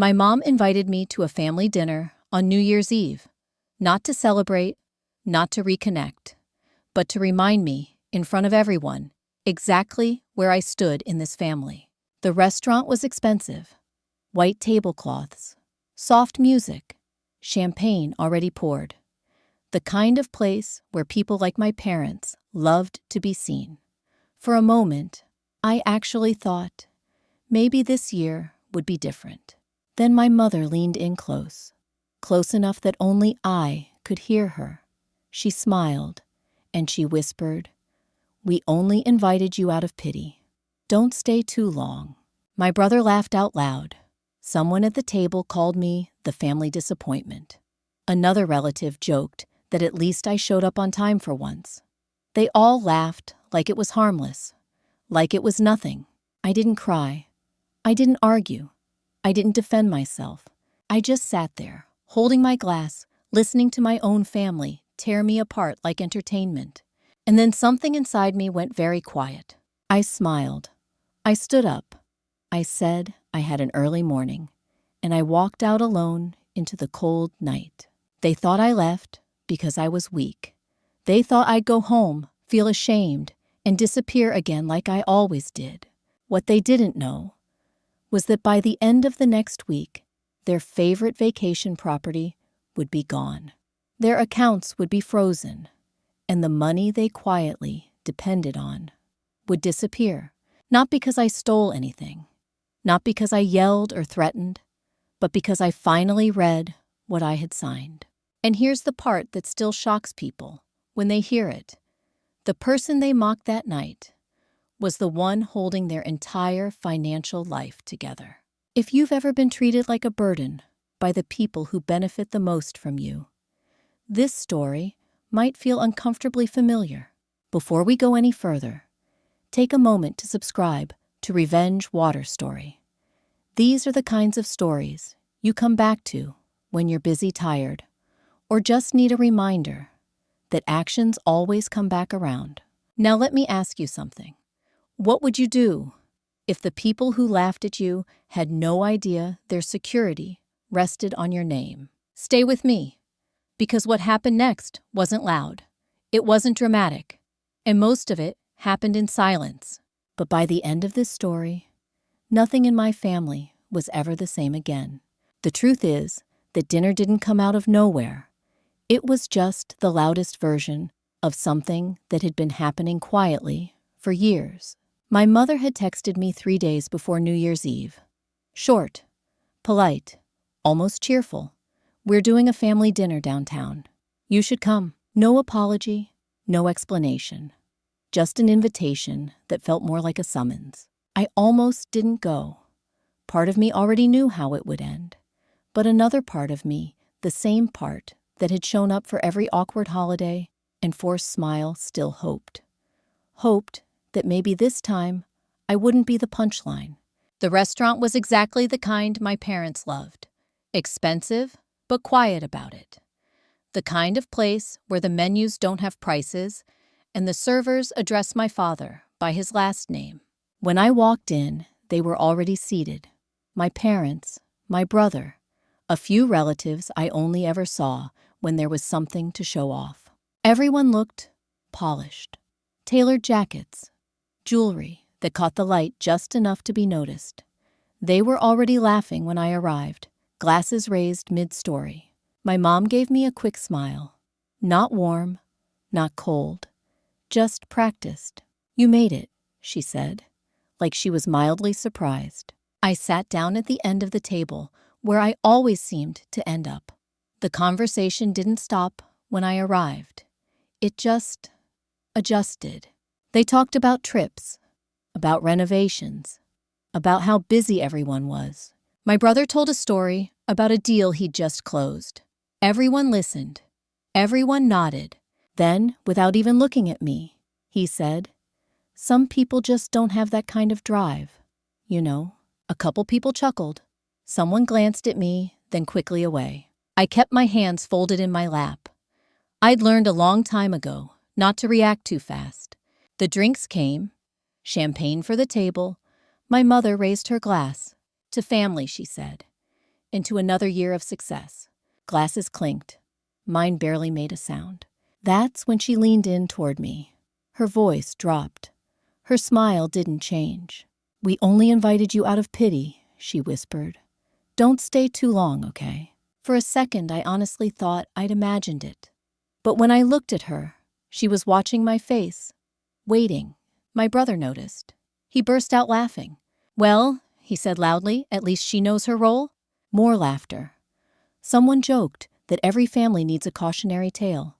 My mom invited me to a family dinner on New Year's Eve, not to celebrate, not to reconnect, but to remind me, in front of everyone, exactly where I stood in this family. The restaurant was expensive. White tablecloths, soft music, champagne already poured. The kind of place where people like my parents loved to be seen. For a moment, I actually thought, maybe this year would be different. Then my mother leaned in close enough that only I could hear her. She smiled, and she whispered, "We only invited you out of pity. Don't stay too long." My brother laughed out loud. Someone at the table called me the family disappointment. Another relative joked that at least I showed up on time for once. They all laughed like it was harmless, like it was nothing. I didn't cry. I didn't argue. I didn't defend myself. I just sat there, holding my glass, listening to my own family tear me apart like entertainment. And then something inside me went very quiet. I smiled. I stood up. I said I had an early morning, and I walked out alone into the cold night. They thought I left because I was weak. They thought I'd go home, feel ashamed, and disappear again like I always did. What they didn't know was that by the end of the next week, their favorite vacation property would be gone. Their accounts would be frozen, and the money they quietly depended on would disappear. Not because I stole anything, not because I yelled or threatened, but because I finally read what I had signed. And here's the part that still shocks people when they hear it. The person they mocked that night was the one holding their entire financial life together. If you've ever been treated like a burden by the people who benefit the most from you, this story might feel uncomfortably familiar. Before we go any further, take a moment to subscribe to Revenge Water Story. These are the kinds of stories you come back to when you're busy, tired, or just need a reminder that actions always come back around. Now let me ask you something. What would you do if the people who laughed at you had no idea their security rested on your name? Stay with me, because what happened next wasn't loud. It wasn't dramatic, and most of it happened in silence. But by the end of this story, nothing in my family was ever the same again. The truth is that dinner didn't come out of nowhere. It was just the loudest version of something that had been happening quietly for years. My mother had texted me 3 days before New Year's Eve. Short, polite, almost cheerful. "We're doing a family dinner downtown. You should come." No apology, no explanation. Just an invitation that felt more like a summons. I almost didn't go. Part of me already knew how it would end. But another part of me, the same part that had shown up for every awkward holiday and forced smile, still hoped. Hoped that maybe this time I wouldn't be the punchline. The restaurant was exactly the kind my parents loved. Expensive, but quiet about it. The kind of place where the menus don't have prices and the servers address my father by his last name. When I walked in, they were already seated. My parents, my brother, a few relatives I only ever saw when there was something to show off. Everyone looked polished. Tailored jackets, jewelry that caught the light just enough to be noticed. They were already laughing when I arrived, glasses raised mid-story. My mom gave me a quick smile. Not warm, not cold, just practiced. "You made it," she said, like she was mildly surprised. I sat down at the end of the table, where I always seemed to end up. The conversation didn't stop when I arrived. It just adjusted. They talked about trips, about renovations, about how busy everyone was. My brother told a story about a deal he'd just closed. Everyone listened. Everyone nodded. Then, without even looking at me, he said, "Some people just don't have that kind of drive. You know." A couple people chuckled. Someone glanced at me, then quickly away. I kept my hands folded in my lap. I'd learned a long time ago not to react too fast. The drinks came, champagne for the table. My mother raised her glass. "To family," she said. into another year of success. Glasses clinked. Mine barely made a sound. That's when she leaned in toward me. Her voice dropped. Her smile didn't change. "We only invited you out of pity," she whispered. "Don't stay too long, okay?" For a second, I honestly thought I'd imagined it. But when I looked at her, she was watching my face, waiting. My brother noticed. He burst out laughing. "Well," he said loudly, "at least she knows her role." More laughter. Someone joked that every family needs a cautionary tale.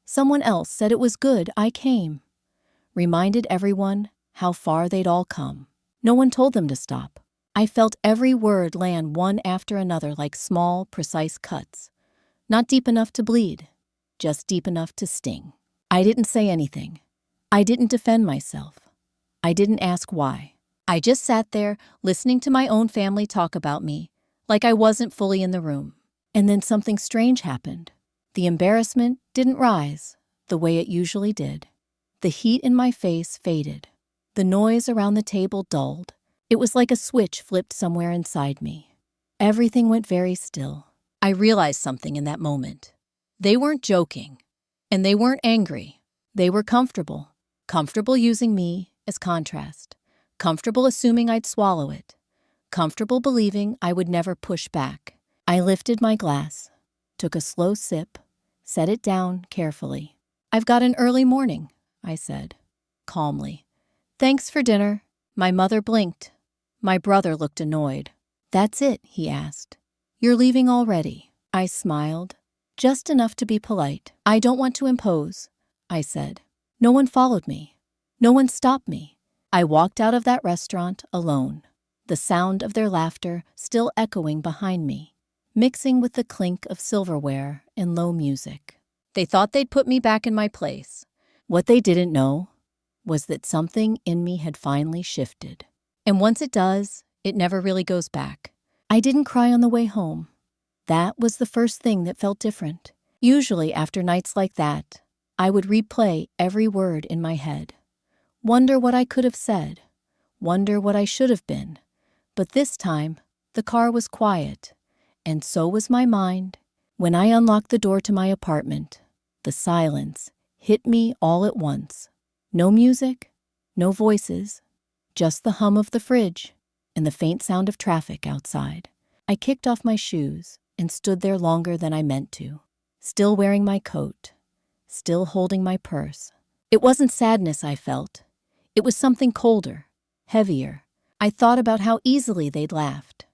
Someone else said it was good I came. Reminded everyone how far they'd all come. No one told them to stop. I felt every word land one after another like small, precise cuts. Not deep enough to bleed, just deep enough to sting. I didn't say anything. I didn't defend myself. I didn't ask why. I just sat there, listening to my own family talk about me, like I wasn't fully in the room. And then something strange happened. The embarrassment didn't rise the way it usually did. The heat in my face faded. The noise around the table dulled. It was like a switch flipped somewhere inside me. Everything went very still. I realized something in that moment. They weren't joking, and they weren't angry. They were comfortable. Comfortable using me as contrast. Comfortable assuming I'd swallow it. Comfortable believing I would never push back. I lifted my glass, took a slow sip, set it down carefully. "I've got an early morning," I said, calmly. "Thanks for dinner." My mother blinked. My brother looked annoyed. "That's it?" he asked. "You're leaving already?" I smiled, just enough to be polite. "I don't want to impose," I said. No one followed me. No one stopped me. I walked out of that restaurant alone, the sound of their laughter still echoing behind me, mixing with the clink of silverware and low music. They thought they'd put me back in my place. What they didn't know was that something in me had finally shifted. And once it does, it never really goes back. I didn't cry on the way home. That was the first thing that felt different. Usually after nights like that, I would replay every word in my head. Wonder what I could have said. Wonder what I should have been. But this time, the car was quiet, and so was my mind. When I unlocked the door to my apartment, the silence hit me all at once. No music, no voices, just the hum of the fridge and the faint sound of traffic outside. I kicked off my shoes and stood there longer than I meant to, still wearing my coat, still holding my purse. It wasn't sadness I felt. It was something colder, heavier. I thought about how easily they'd laughed,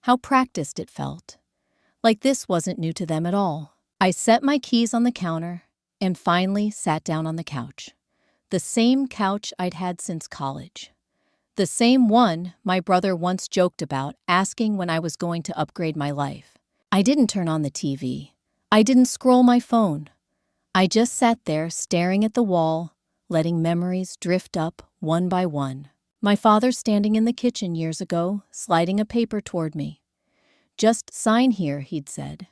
how practiced it felt, like this wasn't new to them at all. I set my keys on the counter and finally sat down on the couch. The same couch I'd had since college. The same one my brother once joked about asking when I was going to upgrade my life. I didn't turn on the TV. I didn't scroll my phone. I just sat there staring at the wall, letting memories drift up one by one. My father standing in the kitchen years ago, sliding a paper toward me. "Just sign here," he'd said.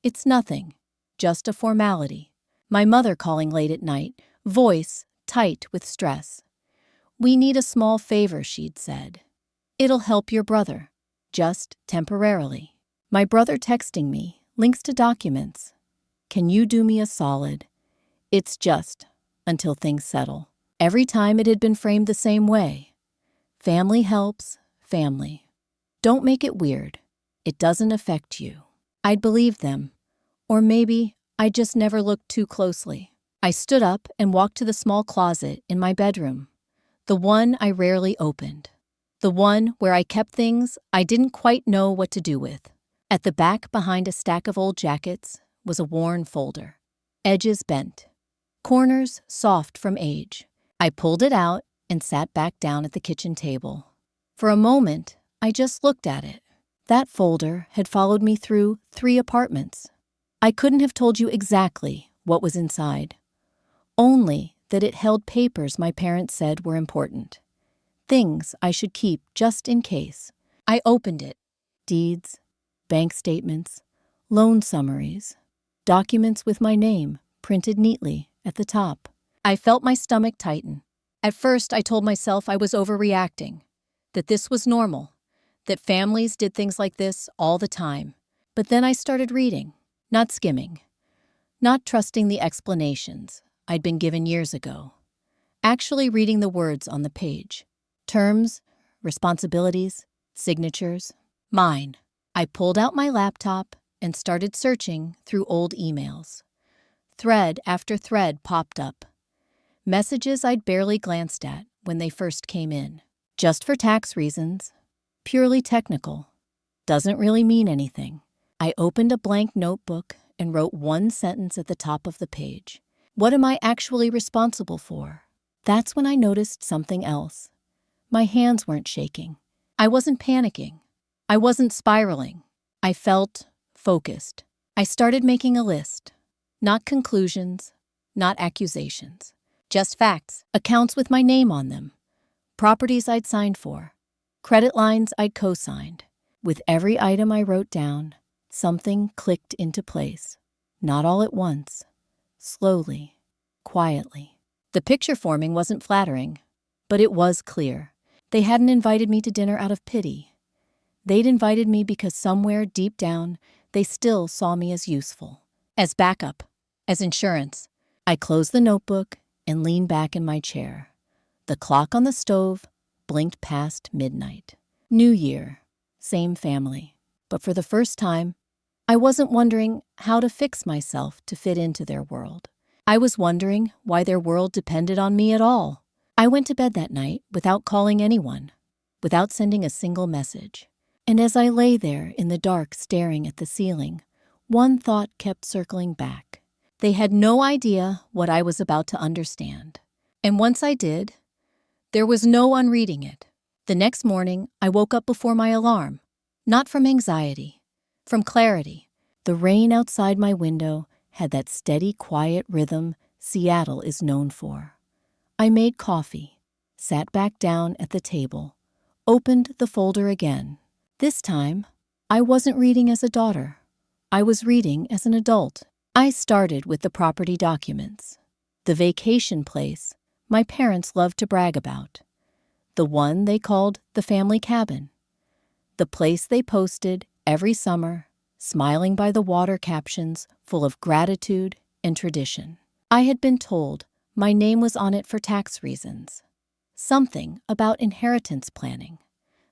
"It's nothing, just a formality." My mother calling late at night, voice tight with stress. "We need a small favor," she'd said. "It'll help your brother, just temporarily." My brother texting me, links to documents. "Can you do me a solid? It's just until things settle." Every time it had been framed the same way. Family helps family. Don't make it weird. It doesn't affect you. I'd believed them. Or maybe I just never looked too closely. I stood up and walked to the small closet in my bedroom. The one I rarely opened. The one where I kept things I didn't quite know what to do with. At the back behind a stack of old jackets was a worn folder. Edges bent. Corners soft from age. I pulled it out and sat back down at the kitchen table. For a moment, I just looked at it. That folder had followed me through 3 apartments. I couldn't have told you exactly what was inside. Only that it held papers my parents said were important. Things I should keep just in case. I opened it. Deeds, bank statements, loan summaries, documents with my name printed neatly at the top. I felt my stomach tighten. At first, I told myself I was overreacting, that this was normal, that families did things like this all the time. But then I started reading, not skimming, not trusting the explanations I'd been given years ago, actually reading the words on the page. Terms, responsibilities, signatures, mine. I pulled out my laptop and started searching through old emails. Thread after thread popped up. Messages I'd barely glanced at when they first came in. Just for tax reasons. Purely technical. Doesn't really mean anything. I opened a blank notebook and wrote one sentence at the top of the page. What am I actually responsible for? That's when I noticed something else. My hands weren't shaking. I wasn't panicking. I wasn't spiraling. I felt focused. I started making a list. Not conclusions, not accusations. Just facts. Accounts with my name on them. Properties I'd signed for. Credit lines I'd co-signed. With every item I wrote down, something clicked into place. Not all at once. Slowly. Quietly. The picture forming wasn't flattering, but it was clear. They hadn't invited me to dinner out of pity. They'd invited me because somewhere deep down, they still saw me as useful. As backup. As insurance. I closed the notebook and leaned back in my chair. The clock on the stove blinked past midnight. New year. Same family. But for the first time, I wasn't wondering how to fix myself to fit into their world. I was wondering why their world depended on me at all. I went to bed that night without calling anyone, without sending a single message. And as I lay there in the dark staring at the ceiling, one thought kept circling back. They had no idea what I was about to understand. And once I did, there was no unreading it. The next morning, I woke up before my alarm, not from anxiety, from clarity. The rain outside my window had that steady, quiet rhythm Seattle is known for. I made coffee, sat back down at the table, opened the folder again. This time, I wasn't reading as a daughter. I was reading as an adult. I started with the property documents, the vacation place my parents loved to brag about, the one they called the family cabin, the place they posted every summer, smiling by the water captions full of gratitude and tradition. I had been told my name was on it for tax reasons, something about inheritance planning,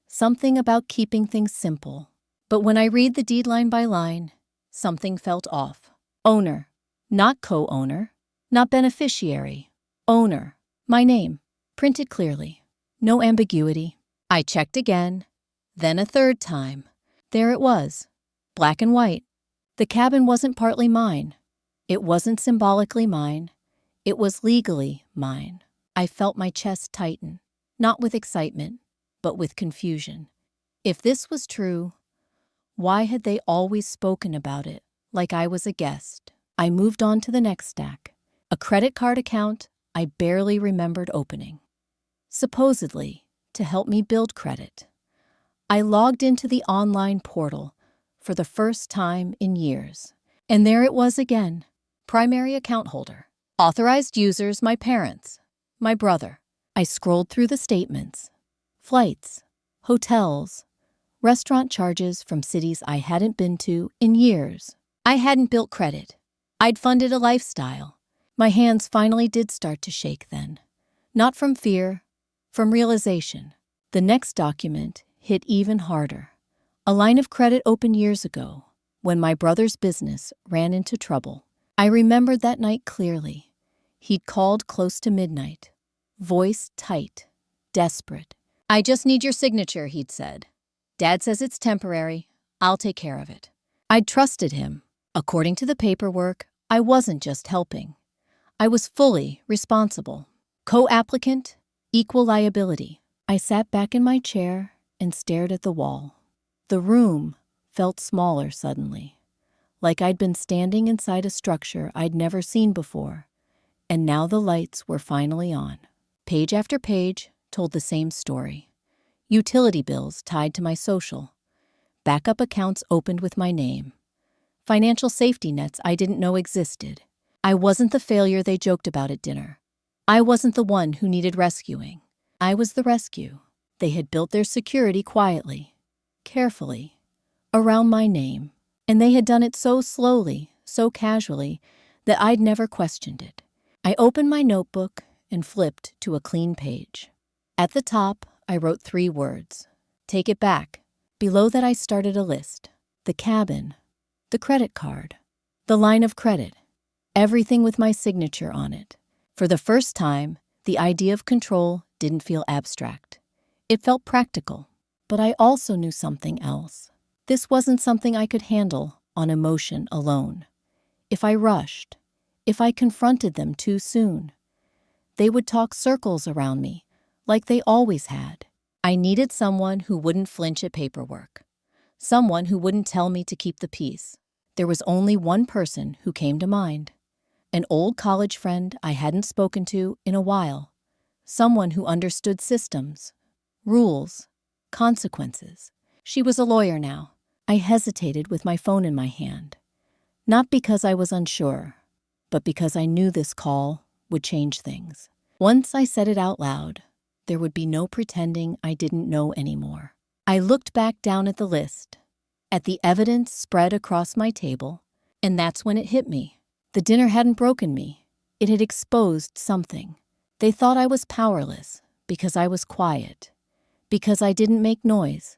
something about keeping things simple. But when I read the deed line by line, something felt off. Owner, not co-owner, not beneficiary. Owner, my name, printed clearly. No ambiguity. I checked again, then a third time. There it was, black and white. The cabin wasn't partly mine. It wasn't symbolically mine. It was legally mine. I felt my chest tighten, not with excitement, but with confusion. If this was true, why had they always spoken about it like I was a guest? I moved on to the next stack, a credit card account I barely remembered opening. Supposedly, to help me build credit. I logged into the online portal for the first time in years. And there it was again, primary account holder. Authorized users, my parents, my brother. I scrolled through the statements. Flights, hotels, restaurant charges from cities I hadn't been to in years. I hadn't built credit. I'd funded a lifestyle. My hands finally did start to shake then. Not from fear, from realization. The next document hit even harder. A line of credit opened years ago when my brother's business ran into trouble. I remembered that night clearly. He'd called close to midnight, voice tight, desperate. I just need your signature, he'd said. Dad says it's temporary. I'll take care of it. I'd trusted him. According to the paperwork, I wasn't just helping. I was fully responsible. Co-applicant, equal liability. I sat back in my chair and stared at the wall. The room felt smaller suddenly, like I'd been standing inside a structure I'd never seen before, and now the lights were finally on. Page after page told the same story. Utility bills tied to my social. Backup accounts opened with my name. Financial safety nets I didn't know existed. I wasn't the failure they joked about at dinner. I wasn't the one who needed rescuing. I was the rescue. They had built their security quietly. carefully, around my name, and they had done it so slowly, so casually, that I'd never questioned it. I opened my notebook and flipped to a clean page. At the top, I wrote 3 words. Take it back. Below that I started a list. The cabin, the credit card, the line of credit, everything with my signature on it. For the first time, the idea of control didn't feel abstract. It felt practical. But I also knew something else. This wasn't something I could handle on emotion alone. If I rushed, if I confronted them too soon, they would talk circles around me, like they always had. I needed someone who wouldn't flinch at paperwork, someone who wouldn't tell me to keep the peace. There was only one person who came to mind, an old college friend I hadn't spoken to in a while, someone who understood systems, rules, consequences. She was a lawyer now. I hesitated with my phone in my hand, not because I was unsure, but because I knew this call would change things. Once I said it out loud, there would be no pretending I didn't know anymore. I looked back down at the list, at the evidence spread across my table, and that's when it hit me. The dinner hadn't broken me. It had exposed something. They thought I was powerless because I was quiet, because I didn't make noise,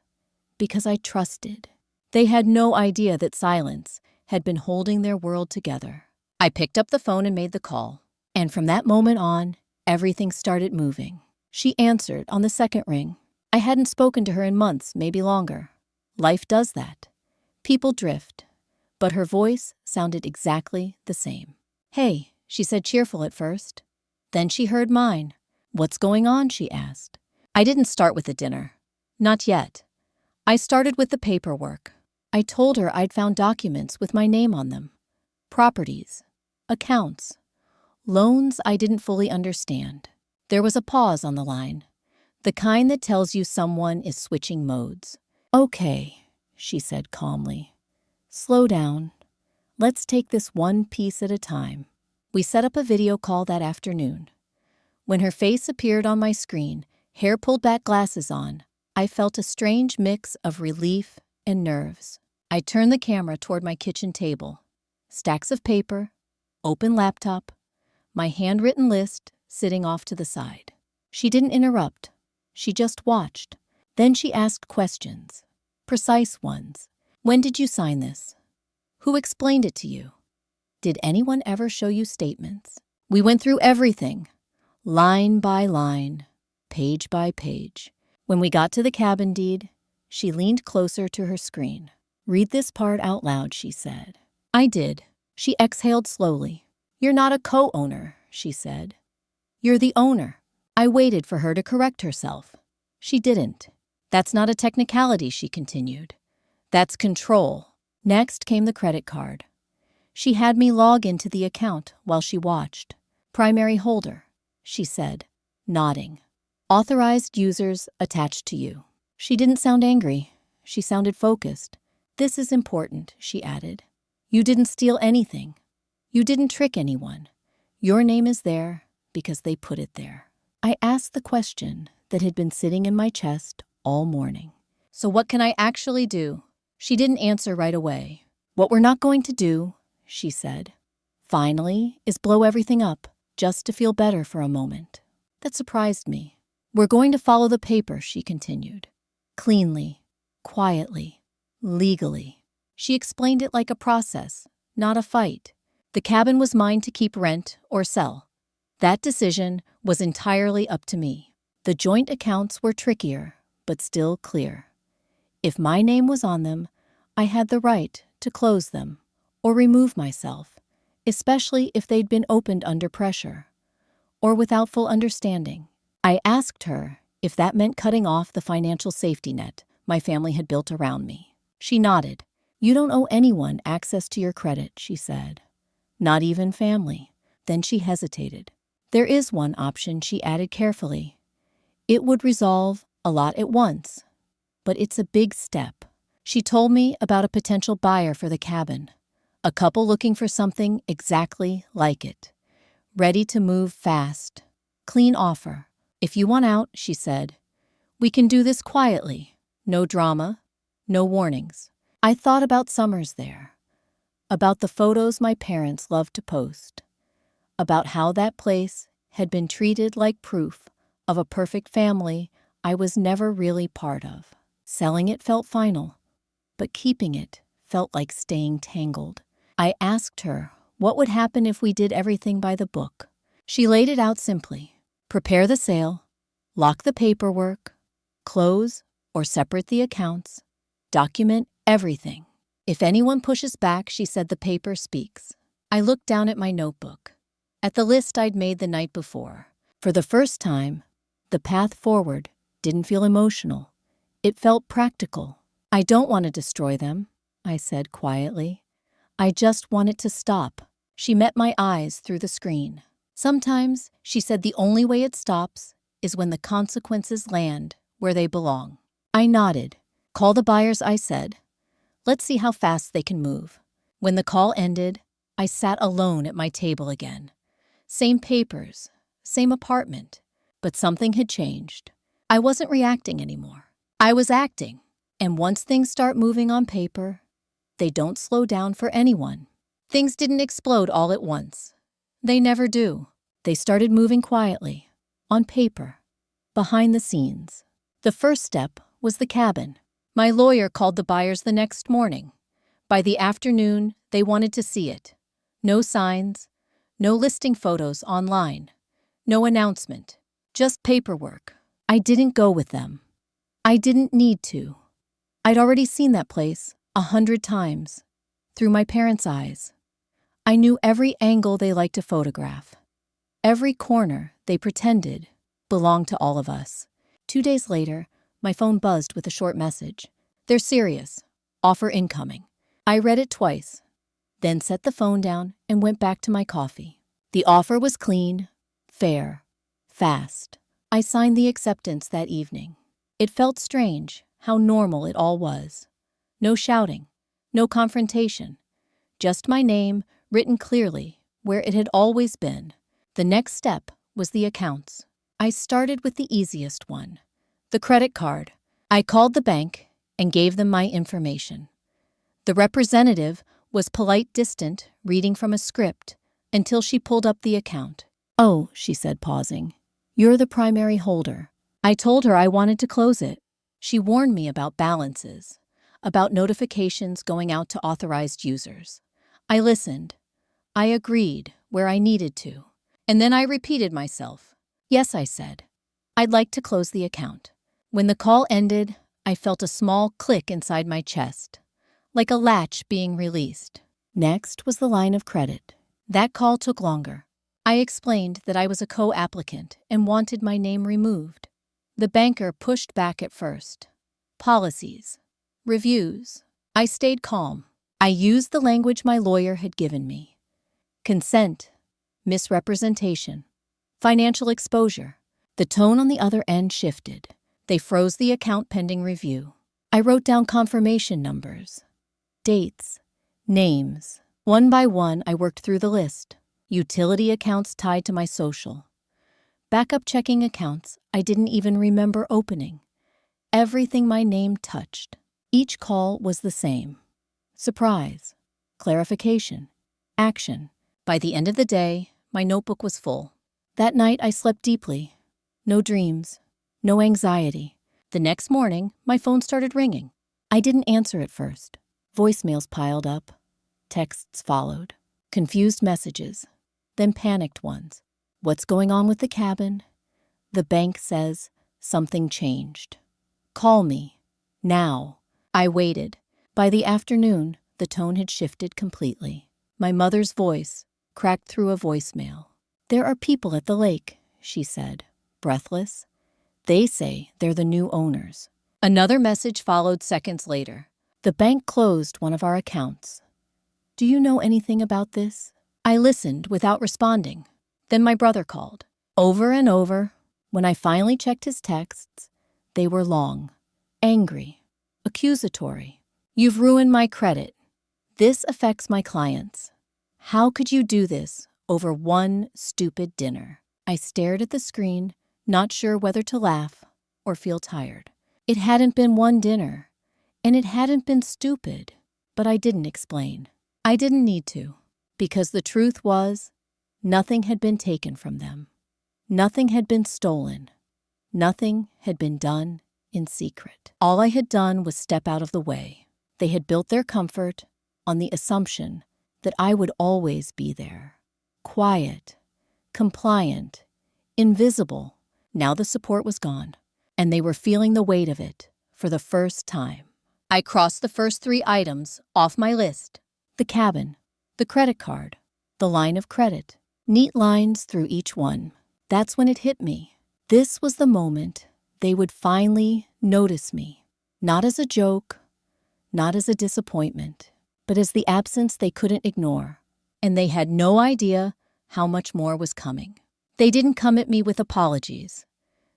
because I trusted. They had no idea that silence had been holding their world together. I picked up the phone and made the call, and from that moment on, everything started moving. She answered on the second ring. I hadn't spoken to her in months, maybe longer. Life does that. People drift, but her voice sounded exactly the same. Hey, she said, cheerful at first. Then she heard mine. What's going on, she asked. I didn't start with the dinner. Not yet. I started with the paperwork. I told her I'd found documents with my name on them. Properties, accounts, loans I didn't fully understand. There was a pause on the line, the kind that tells you someone is switching modes. Okay, she said calmly. Slow down. Let's take this one piece at a time. We set up a video call that afternoon. When her face appeared on my screen, hair pulled back, glasses on, I felt a strange mix of relief and nerves. I turned the camera toward my kitchen table. Stacks of paper, open laptop, my handwritten list sitting off to the side. She didn't interrupt. She just watched. Then she asked questions, precise ones. When did you sign this? Who explained it to you? Did anyone ever show you statements? We went through everything, line by line, page by page. When we got to the cabin deed, she leaned closer to her screen. Read this part out loud, she said. I did. She exhaled slowly. You're not a co-owner, she said. You're the owner. I waited for her to correct herself. She didn't. That's not a technicality, she continued. That's control. Next came the credit card. She had me log into the account while she watched. Primary holder, she said, nodding. Authorized users attached to you. She didn't sound angry. She sounded focused. This is important, she added. You didn't steal anything. You didn't trick anyone. Your name is there because they put it there. I asked the question that had been sitting in my chest all morning. So what can I actually do? She didn't answer right away. What we're not going to do, she said, finally, is blow everything up just to feel better for a moment. That surprised me. We're going to follow the paper, she continued. Cleanly, quietly, legally. She explained it like a process, not a fight. The cabin was mine to keep, rent, or sell. That decision was entirely up to me. The joint accounts were trickier, but still clear. If my name was on them, I had the right to close them or remove myself, especially if they'd been opened under pressure or without full understanding. I asked her if that meant cutting off the financial safety net my family had built around me. She nodded. You don't owe anyone access to your credit, she said. Not even family. Then she hesitated. There is one option, she added carefully. It would resolve a lot at once, but it's a big step. She told me about a potential buyer for the cabin, a couple looking for something exactly like it, ready to move fast. Clean offer. If you want out, she said, we can do this quietly. No drama, No warnings. I thought about summers there, about the photos my parents loved to post, about how that place had been treated like proof of a perfect family I was never really part of. Selling it felt final, but keeping it felt like staying tangled. I asked her what would happen if we did everything by the book. She laid it out simply. Prepare the sale, lock the paperwork, close or separate the accounts, document everything. If anyone pushes back, she said, the paper speaks. I looked down at my notebook, at the list I'd made the night before. For the first time, the path forward didn't feel emotional. It felt practical. I don't want to destroy them, I said quietly. I just want it to stop. She met my eyes through the screen. Sometimes, she said, the only way it stops is when the consequences land where they belong. I nodded. Call the buyers, I said. Let's see how fast they can move. When the call ended, I sat alone at my table again. Same papers, same apartment, but something had changed. I wasn't reacting anymore. I was acting. And once things start moving on paper, they don't slow down for anyone. Things didn't explode all at once. They never do. They started moving quietly, on paper, behind the scenes. The first step was the cabin. My lawyer called the buyers the next morning. By the afternoon, they wanted to see it. No signs, no listing photos online, no announcement, just paperwork. I didn't go with them. I didn't need to. I'd already seen that place 100 times, through my parents' eyes. I knew every angle they liked to photograph, every corner they pretended belonged to all of us. 2 days later, my phone buzzed with a short message. They're serious. Offer incoming. I read it twice, then set the phone down and went back to my coffee. The offer was clean, fair, fast. I signed the acceptance that evening. It felt strange how normal it all was. No shouting, no confrontation, just my name written clearly where it had always been. The next step was the accounts. I started with the easiest one, the credit card. I called the bank and gave them my information. The representative was polite, distant, reading from a script until she pulled up the account. Oh, she said, pausing. You're the primary holder. I told her I wanted to close it. She warned me about balances, about notifications going out to authorized users. I listened. I agreed where I needed to. And then I repeated myself. Yes, I said. I'd like to close the account. When the call ended, I felt a small click inside my chest, like a latch being released. Next was the line of credit. That call took longer. I explained that I was a co-applicant and wanted my name removed. The banker pushed back at first. Policies. Reviews. I stayed calm. I used the language my lawyer had given me. Consent. Misrepresentation. Financial exposure. The tone on the other end shifted. They froze the account pending review. I wrote down confirmation numbers, dates, names. One by one, I worked through the list. Utility accounts tied to my social. Backup checking accounts I didn't even remember opening. Everything my name touched. Each call was the same. Surprise, clarification, action. By the end of the day, my notebook was full. That night, I slept deeply. No dreams, no anxiety. The next morning, my phone started ringing. I didn't answer at first. Voicemails piled up. Texts followed. Confused messages. Then panicked ones. What's going on with the cabin? The bank says something changed. Call me. Now. I waited. By the afternoon, the tone had shifted completely. My mother's voice cracked through a voicemail. There are people at the lake, she said, breathless. They say they're the new owners. Another message followed seconds later. The bank closed one of our accounts. Do you know anything about this? I listened without responding. Then my brother called. Over and over, when I finally checked his texts, they were long, angry, accusatory. You've ruined my credit. This affects my clients. How could you do this over one stupid dinner? I stared at the screen, not sure whether to laugh or feel tired. It hadn't been one dinner, And it hadn't been stupid, but I didn't explain. I didn't need to, because the truth was, nothing had been taken from them. Nothing had been stolen. Nothing had been done in secret. All I had done was step out of the way. They had built their comfort on the assumption that I would always be there. Quiet, compliant, invisible. Now the support was gone, and they were feeling the weight of it for the first time. I crossed the first 3 items off my list. The cabin, the credit card, the line of credit. Neat lines through each one. That's when it hit me. This was the moment they would finally notice me. Not as a joke, not as a disappointment, but as the absence they couldn't ignore. And they had no idea how much more was coming. They didn't come at me with apologies.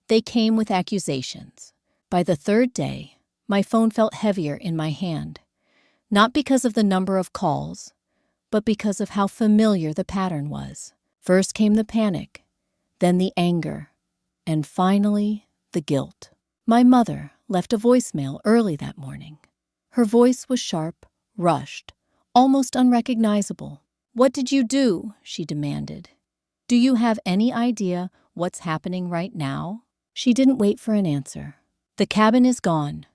They came with accusations. By the 3rd day, my phone felt heavier in my hand, not because of the number of calls, but because of how familiar the pattern was. First came the panic, then the anger, and finally, the guilt. My mother left a voicemail early that morning. Her voice was sharp, rushed, almost unrecognizable. "What did you do?" she demanded. "Do you have any idea what's happening right now?" She didn't wait for an answer. "The cabin is gone.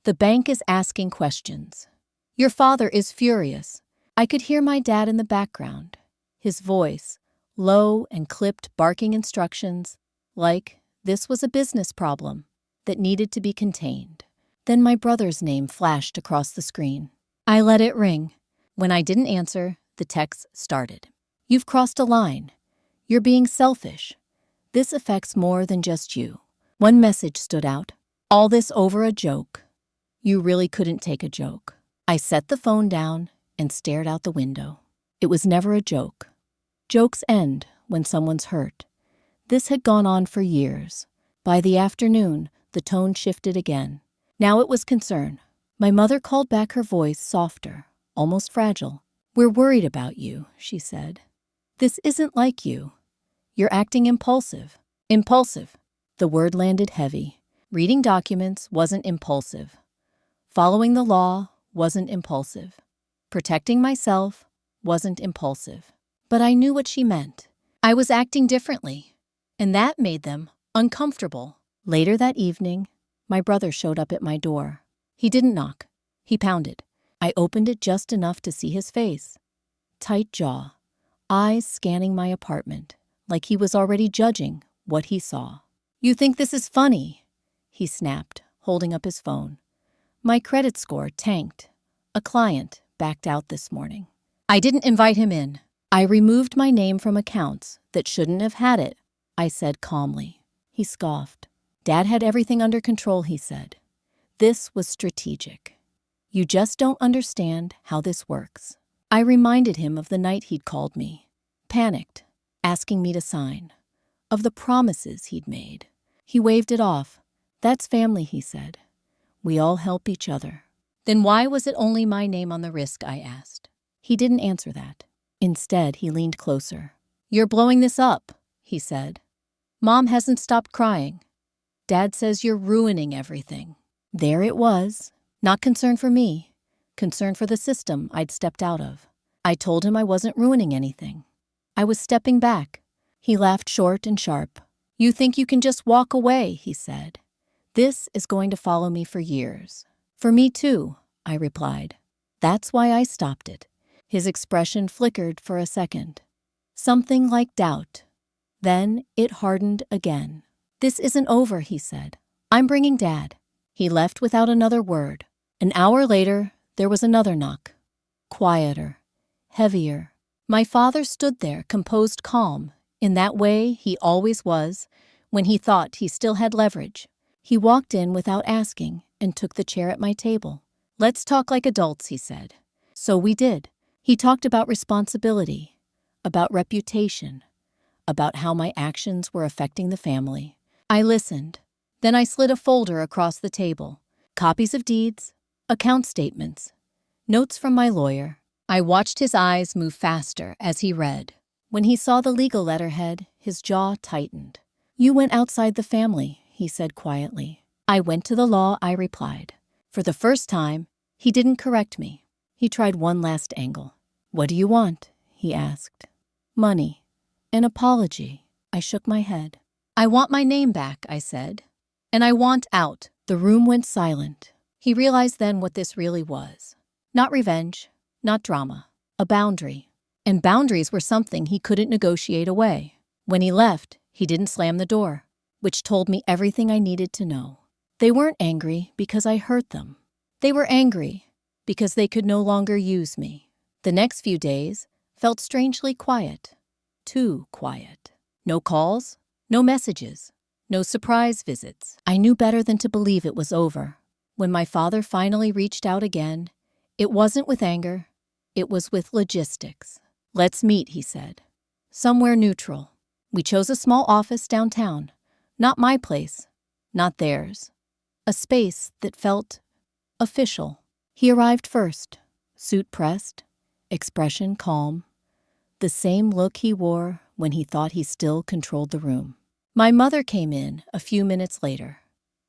The bank is asking questions. Your father is furious." I could hear my dad in the background, his voice, low and clipped, barking instructions, like this was a business problem that needed to be contained. Then my brother's name flashed across the screen. I let it ring. When I didn't answer, the text started. "You've crossed a line. You're being selfish. This affects more than just you." One message stood out. "All this over a joke. You really couldn't take a joke." I set the phone down and stared out the window. It was never a joke. Jokes end when someone's hurt. This had gone on for years. By the afternoon, the tone shifted again. Now it was concern. My mother called back, her voice softer, almost fragile. "We're worried about you," she said. "This isn't like you. You're acting impulsive." Impulsive. The word landed heavy. Reading documents wasn't impulsive. Following the law wasn't impulsive. Protecting myself wasn't impulsive. But I knew what she meant. I was acting differently, and that made them uncomfortable. Later that evening, my brother showed up at my door. He didn't knock. He pounded. I opened it just enough to see his face. Tight jaw, eyes scanning my apartment, like he was already judging what he saw. "You think this is funny?" he snapped, holding up his phone. My credit score tanked. A client backed out this morning. I didn't invite him in. I removed my name from accounts that shouldn't have had it, I said calmly. He scoffed. "Dad had everything under control," he said. "This was strategic. You just don't understand how this works." I reminded him of the night he'd called me, panicked, asking me to sign, of the promises he'd made. He waved it off. "That's family," he said. "We all help each other." "Then why was it only my name on the risk?" I asked. He didn't answer that. Instead, he leaned closer. "You're blowing this up," he said. "Mom hasn't stopped crying. Dad says you're ruining everything." There it was. Not concern for me. Concern for the system I'd stepped out of. I told him I wasn't ruining anything. I was stepping back. He laughed short and sharp. "You think you can just walk away," he said. "This is going to follow me for years." "For me too," I replied. "That's why I stopped it." His expression flickered for a second. Something like doubt. Then it hardened again. "This isn't over," he said. "I'm bringing Dad." He left without another word. An hour later, there was another knock. Quieter, heavier. My father stood there, composed, calm, in that way he always was, when he thought he still had leverage. He walked in without asking and took the chair at my table. "Let's talk like adults," he said. So we did. He talked about responsibility, about reputation, about how my actions were affecting the family. I listened. Then I slid a folder across the table. Copies of deeds, account statements, notes from my lawyer. I watched his eyes move faster as he read. When he saw the legal letterhead, his jaw tightened. "You went outside the family," he said quietly. "I went to the law," I replied. For the first time, he didn't correct me. He tried one last angle. "What do you want?" he asked. "Money. An apology." I shook my head. "I want my name back," I said. "And I want out." The room went silent. He realized then what this really was. Not revenge, not drama, a boundary. And boundaries were something he couldn't negotiate away. When he left, he didn't slam the door, which told me everything I needed to know. They weren't angry because I hurt them. They were angry because they could no longer use me. The next few days felt strangely quiet. Too quiet. No calls, no messages, no surprise visits. I knew better than to believe it was over. When my father finally reached out again, it wasn't with anger, it was with logistics. "Let's meet," he said. "Somewhere neutral." We chose a small office downtown. Not my place, not theirs. A space that felt official. He arrived first, suit pressed, expression calm, the same look he wore when he thought he still controlled the room. My mother came in a few minutes later.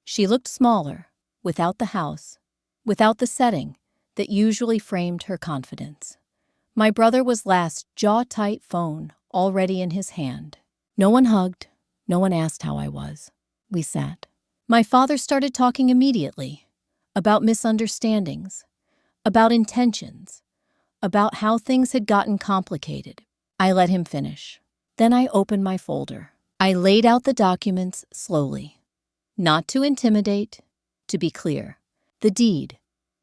She looked smaller, without the house, without the setting that usually framed her confidence. My brother was last, jaw-tight, phone already in his hand. No one hugged, no one asked how I was. We sat. My father started talking immediately about misunderstandings, about intentions, about how things had gotten complicated. I let him finish. Then I opened my folder. I laid out the documents slowly. Not to intimidate, to be clear. The deed,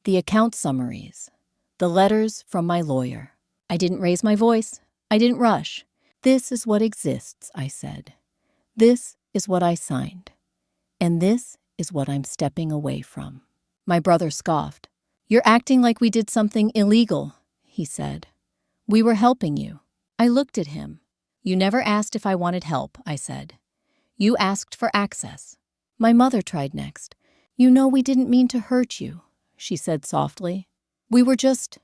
the account summaries, the letters from my lawyer. I didn't raise my voice. I didn't rush. "This is what exists," I said. "This is what I signed. And this is what I'm stepping away from." My brother scoffed. "You're acting like we did something illegal," he said. "We were helping you." I looked at him. "You never asked if I wanted help," I said. "You asked for access." My mother tried next. "You know we didn't mean to hurt you," she said softly. "We were just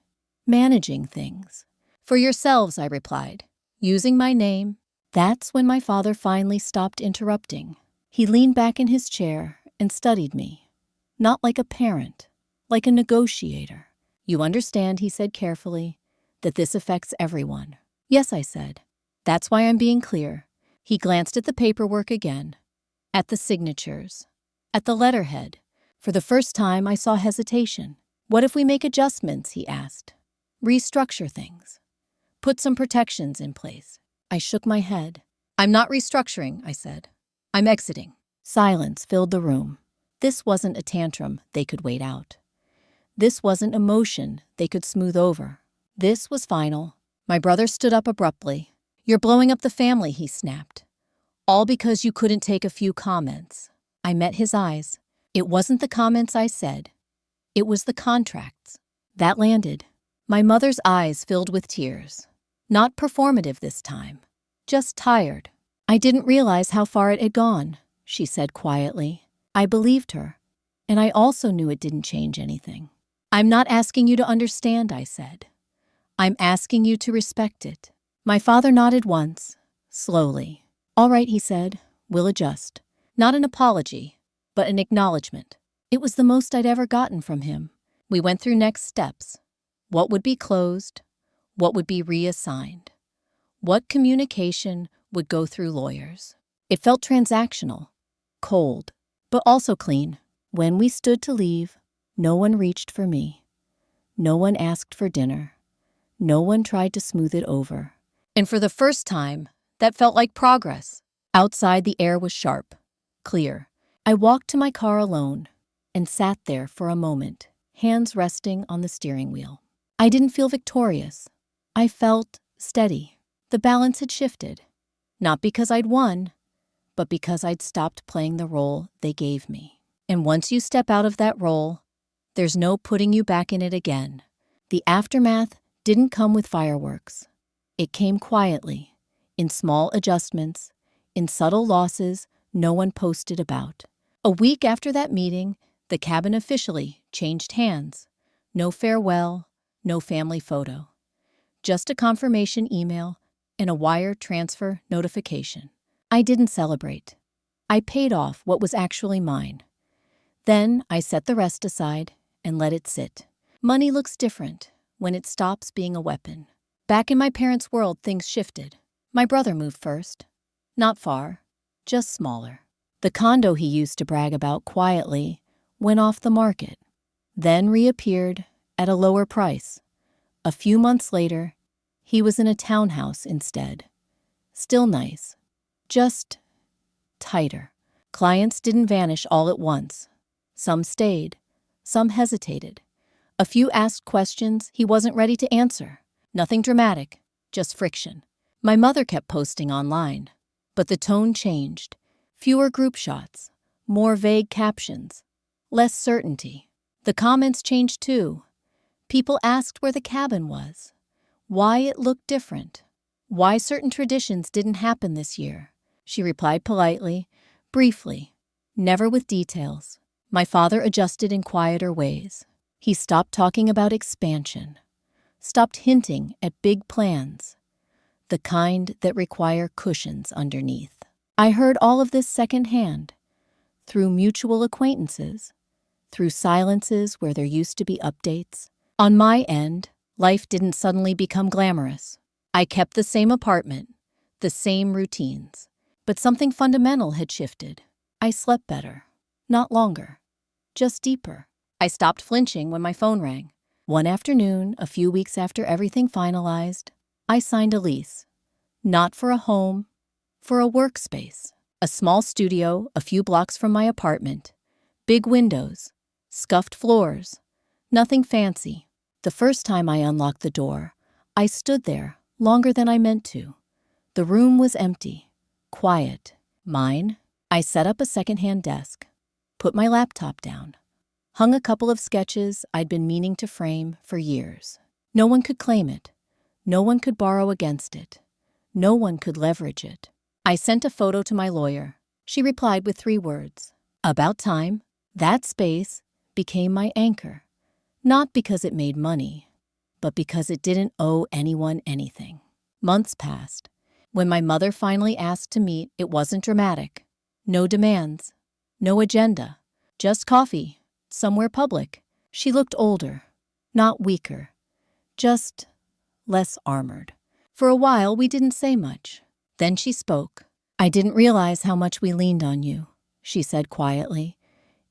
managing things." "For yourselves," I replied, using my name. That's when my father finally stopped interrupting. He leaned back in his chair and studied me. Not like a parent, like a negotiator. "You understand," he said carefully, "that this affects everyone." "Yes," I said. "That's why I'm being clear." He glanced at the paperwork again, at the signatures, at the letterhead. For the first time, I saw hesitation. "What if we make adjustments?" he asked. "Restructure things. Put some protections in place." I shook my head. "I'm not restructuring," I said. "I'm exiting." Silence filled the room. This wasn't a tantrum they could wait out. This wasn't emotion they could smooth over. This was final. My brother stood up abruptly. "You're blowing up the family," he snapped. "All because you couldn't take a few comments." I met his eyes. It wasn't the comments I said. It was the contracts. That landed. My mother's eyes filled with tears. Not performative this time. Just tired. "I didn't realize how far it had gone," she said quietly. I believed her, and I also knew it didn't change anything. "I'm not asking you to understand," I said. "I'm asking you to respect it." My father nodded once, slowly. "All right," he said, "we'll adjust." Not an apology, but an acknowledgement. It was the most I'd ever gotten from him. We went through next steps. What would be closed? What would be reassigned? What communication would go through lawyers? It felt transactional, cold, but also clean. When we stood to leave, no one reached for me. No one asked for dinner. No one tried to smooth it over. And for the first time, that felt like progress. Outside, the air was sharp, clear. I walked to my car alone and sat there for a moment, hands resting on the steering wheel. I didn't feel victorious. I felt steady. The balance had shifted, not because I'd won, but because I'd stopped playing the role they gave me. And once you step out of that role, there's no putting you back in it again. The aftermath didn't come with fireworks. It came quietly, in small adjustments, in subtle losses no one posted about. A week after that meeting, the cabin officially changed hands. No farewell, no family photo. Just a confirmation email and a wire transfer notification. I didn't celebrate. I paid off what was actually mine. Then I set the rest aside and let it sit. Money looks different when it stops being a weapon. Back in my parents' world, things shifted. My brother moved first. Not far, just smaller. The condo he used to brag about quietly went off the market, then reappeared at a lower price. A few months later, he was in a townhouse instead. Still nice, just tighter. Clients didn't vanish all at once. Some stayed, some hesitated. A few asked questions he wasn't ready to answer. Nothing dramatic, just friction. My mother kept posting online, but the tone changed. Fewer group shots, more vague captions, less certainty. The comments changed too. People asked where the cabin was, why it looked different, why certain traditions didn't happen this year. She replied politely, briefly, never with details. My father adjusted in quieter ways. He stopped talking about expansion, stopped hinting at big plans, the kind that require cushions underneath. I heard all of this secondhand, through mutual acquaintances, through silences where there used to be updates. On my end, life didn't suddenly become glamorous. I kept the same apartment, the same routines, but something fundamental had shifted. I slept better, not longer, just deeper. I stopped flinching when my phone rang. One afternoon, a few weeks after everything finalized, I signed a lease. Not for a home, for a workspace. A small studio a few blocks from my apartment. Big windows, scuffed floors, nothing fancy. The first time I unlocked the door, I stood there longer than I meant to. The room was empty, quiet. Mine. I set up a secondhand desk, put my laptop down, hung a couple of sketches I'd been meaning to frame for years. No one could claim it. No one could borrow against it. No one could leverage it. I sent a photo to my lawyer. She replied with 3 words. About time. That space became my anchor. Not because it made money, but because it didn't owe anyone anything. Months passed. When my mother finally asked to meet, it wasn't dramatic. No demands. No agenda. Just coffee. Somewhere public. She looked older. Not weaker. Just less armored. For a while, we didn't say much. Then she spoke. I didn't realize how much we leaned on you, she said quietly.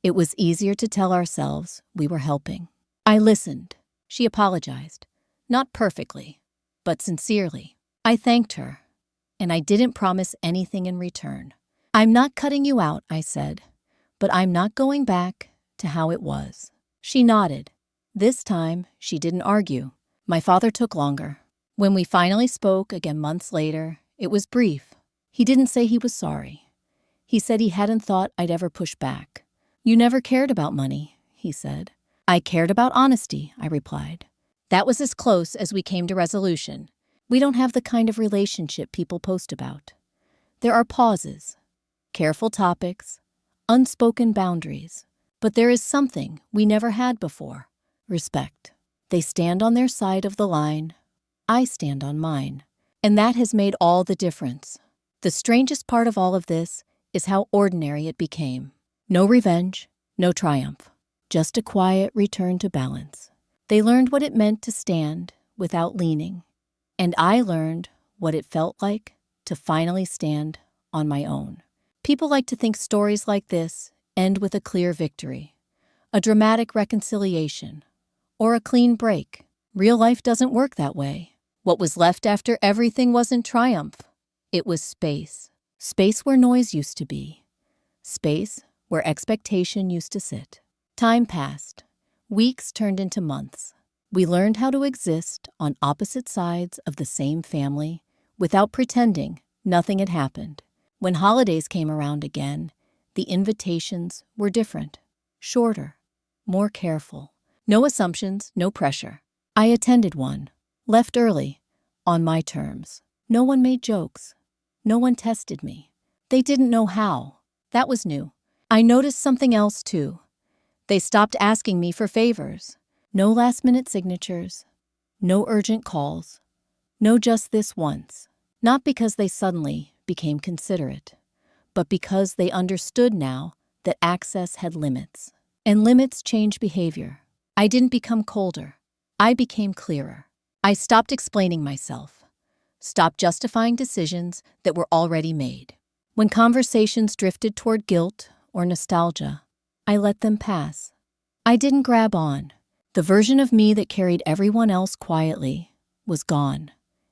It was easier to tell ourselves we were helping. I listened. She apologized. Not perfectly, but sincerely. I thanked her, and I didn't promise anything in return. I'm not cutting you out, I said, but I'm not going back to how it was. She nodded. This time, she didn't argue. My father took longer. When we finally spoke again months later, it was brief. He didn't say he was sorry. He said he hadn't thought I'd ever push back. You never cared about money, he said. I cared about honesty, I replied. That was as close as we came to resolution. We don't have the kind of relationship people post about. There are pauses, careful topics, unspoken boundaries. But there is something we never had before: respect. They stand on their side of the line. I stand on mine. And that has made all the difference. The strangest part of all of this is how ordinary it became. No revenge, no triumph. Just a quiet return to balance. They learned what it meant to stand without leaning. And I learned what it felt like to finally stand on my own. People like to think stories like this end with a clear victory, a dramatic reconciliation, or a clean break. Real life doesn't work that way. What was left after everything wasn't triumph. It was space. Space where noise used to be. Space where expectation used to sit. Time passed. Weeks turned into months. We learned how to exist on opposite sides of the same family without pretending nothing had happened. When holidays came around again, the invitations were different, shorter, more careful. No assumptions, no pressure. I attended one, left early, on my terms. No one made jokes. No one tested me. They didn't know how. That was new. I noticed something else too. They stopped asking me for favors. No last-minute signatures. No urgent calls. No just this once. Not because they suddenly became considerate, but because they understood now that access had limits. And limits change behavior. I didn't become colder. I became clearer. I stopped explaining myself, stopped justifying decisions that were already made. When conversations drifted toward guilt or nostalgia, I let them pass. I didn't grab on. The version of me that carried everyone else quietly was gone,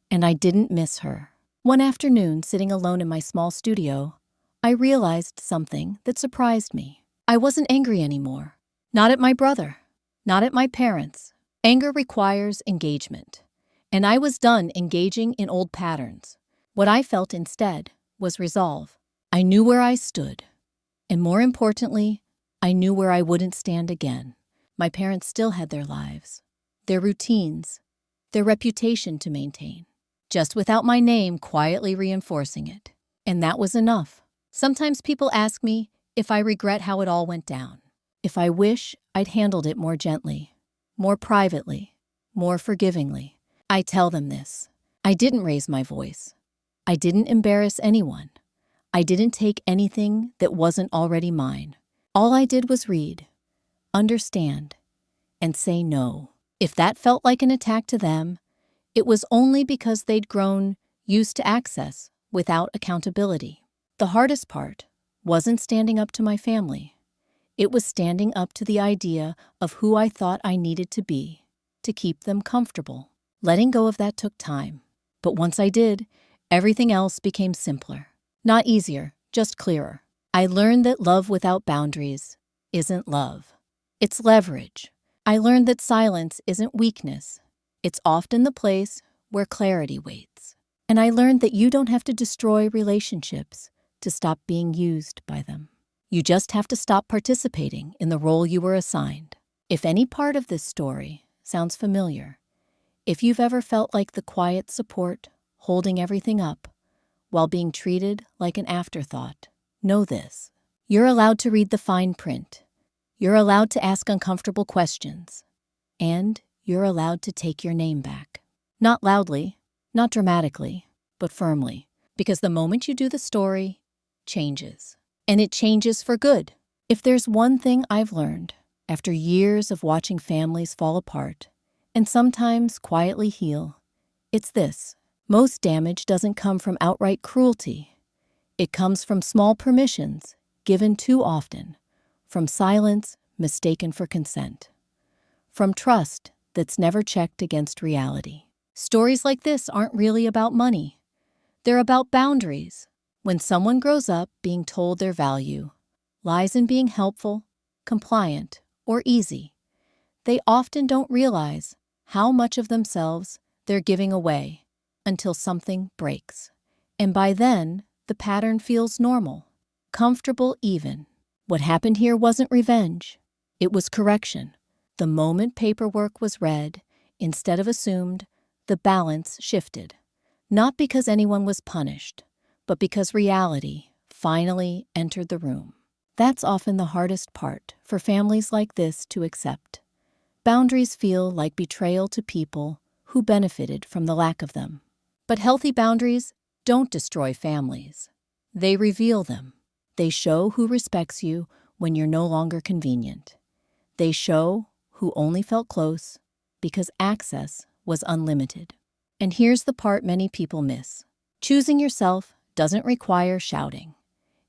and I didn't miss her. One afternoon, sitting alone in my small studio, I realized something that surprised me. I wasn't angry anymore. Not at my brother. Not at my parents. Anger requires engagement, and I was done engaging in old patterns. What I felt instead was resolve. I knew where I stood, and more importantly, I knew where I wouldn't stand again. My parents still had their lives, their routines, their reputation to maintain, just without my name quietly reinforcing it. And that was enough. Sometimes people ask me if I regret how it all went down, if I wish I'd handled it more gently, more privately, more forgivingly. I tell them this. I didn't raise my voice. I didn't embarrass anyone. I didn't take anything that wasn't already mine. All I did was read, understand, and say no. If that felt like an attack to them, it was only because they'd grown used to access without accountability. The hardest part wasn't standing up to my family. It was standing up to the idea of who I thought I needed to be to keep them comfortable. Letting go of that took time. But once I did, everything else became simpler. Not easier, just clearer. I learned that love without boundaries isn't love. It's leverage. I learned that silence isn't weakness. It's often the place where clarity waits. And I learned that you don't have to destroy relationships to stop being used by them. You just have to stop participating in the role you were assigned. If any part of this story sounds familiar, if you've ever felt like the quiet support holding everything up while being treated like an afterthought, know this. You're allowed to read the fine print. You're allowed to ask uncomfortable questions. And you're allowed to take your name back. Not loudly, not dramatically, but firmly. Because the moment you do, the story changes. And it changes for good. If there's one thing I've learned after years of watching families fall apart and sometimes quietly heal, it's this. Most damage doesn't come from outright cruelty. It comes from small permissions given too often, from silence mistaken for consent, from trust that's never checked against reality. Stories like this aren't really about money. They're about boundaries. When someone grows up being told their value lies in being helpful, compliant, or easy, they often don't realize how much of themselves they're giving away until something breaks. And by then, the pattern feels normal, comfortable even. What happened here wasn't revenge. It was correction. The moment paperwork was read, instead of assumed, the balance shifted. Not because anyone was punished, but because reality finally entered the room. That's often the hardest part for families like this to accept. Boundaries feel like betrayal to people who benefited from the lack of them. But healthy boundaries don't destroy families. They reveal them. They show who respects you when you're no longer convenient. They show who only felt close because access was unlimited. And here's the part many people miss. Choosing yourself doesn't require shouting.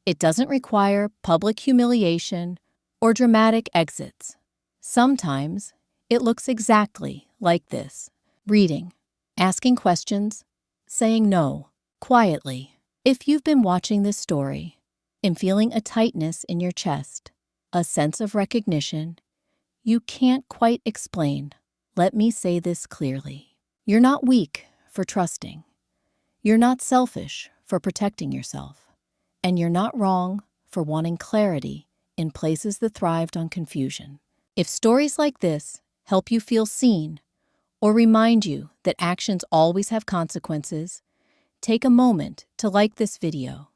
It doesn't require public humiliation or dramatic exits. Sometimes it looks exactly like this. Reading, asking questions, saying no, quietly. If you've been watching this story and feeling a tightness in your chest, a sense of recognition you can't quite explain, let me say this clearly. You're not weak for trusting. You're not selfish for protecting yourself. And you're not wrong for wanting clarity in places that thrived on confusion. If stories like this help you feel seen or remind you that actions always have consequences, take a moment to like this video.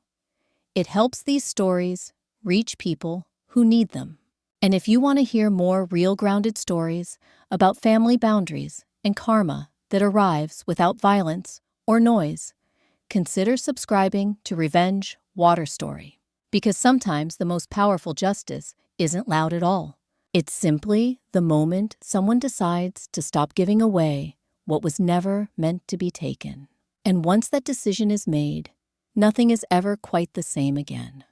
It helps these stories reach people who need them. And if you want to hear more real grounded stories about family boundaries and karma that arrives without violence or noise, consider subscribing to Revenge Water Story. Because sometimes the most powerful justice isn't loud at all, It's simply the moment someone decides to stop giving away what was never meant to be taken. And once that decision is made, nothing is ever quite the same again.